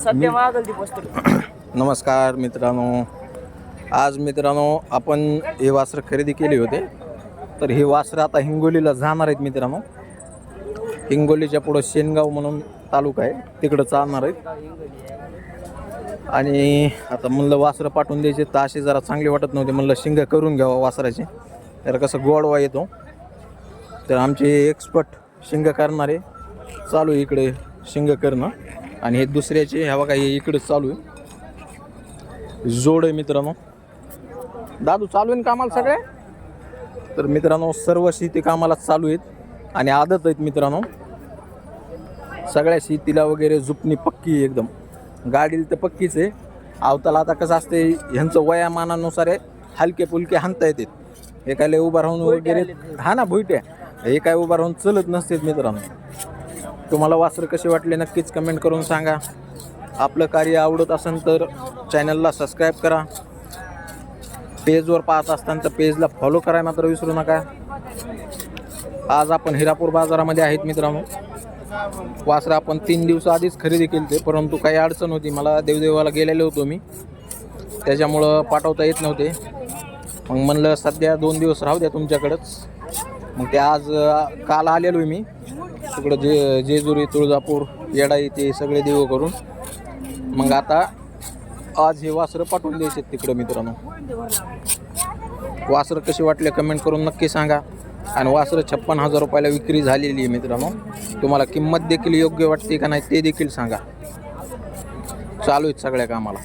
सध्या मागल ती पोस्टर. नमस्कार मित्रांनो, आज मित्रांनो आपण हे वासरं खरेदी केले होते. तर हे वासरं आता हिंगोलीला जाणार आहेत मित्रांनो. हिंगोलीच्या पुढं शेनगाव म्हणून तालुका आहे, तिकडं चालणार आहेत. आणि आता म्हणलं वासरं पाठवून द्यायचे तर असे जरा चांगले वाटत नव्हते. म्हणलं शिंग करून घ्यावं वासराचे, तर कसं गोडवा येतो. तर आमचे एक्सपर्ट शिंग करणारे चालू आहे इकडे शिंग करणं. आणि हे दुसऱ्याचे ह्या बघा हे इकडे चालू आहे, जोड आहे मित्रांनो. दादू चालू आहे कामाला सगळे. तर मित्रांनो सर्व शेती कामाला चालू आहेत आणि आदत आहेत मित्रांनो. सगळ्या शेतीला वगैरे जुपणी पक्की एकदम, गाडीला तर पक्कीच आहे. अवताला आता कसं असते ह्यांचं वयामानानुसार आहे, हलके फुलके हाणता येतात. हे काय लय उभा राहून वगैरे हा ना भुईट्या, हे काय उभा राहून चलत नसतेत मित्रांनो. तुम्हाला वासरं कसे वाटले नक्कीच कमेंट करून सांगा. आपलं कार्य आवडत असेल तर चॅनलला सबस्क्राईब करा. पेजवर पाहत असताना तर पेजला फॉलो करायला मात्र विसरू नका. आज आपण हिरापूर बाजारामध्ये आहेत मित्रांनो. वासरं आपण 3 दिवस आधीच खरेदी केली ते, परंतु काही अडचण होती. मला देवदेवाला गेलेलो होतो मी, त्याच्यामुळं पाठवता येत नव्हते. मग म्हणलं सध्या 2 दिवस राहू द्या तुमच्याकडंच. मग ते आज काल आलेलो आहे मी तिकडं जेजुरी, तुळजापूर, येडाई ते सगळे देव करून. मग आता आज हे वासरं पाठवून द्यायचे तिकडं मित्रांनो. वासरं कशी वाटले कमेंट करून नक्की सांगा. आणि वासरं 56,000 रुपयाला विक्री झालेली आहे मित्रांनो. तुम्हाला किंमत देखील योग्य वाटते का नाही ते देखील सांगा. चालू आहेत सगळ्या कामाला.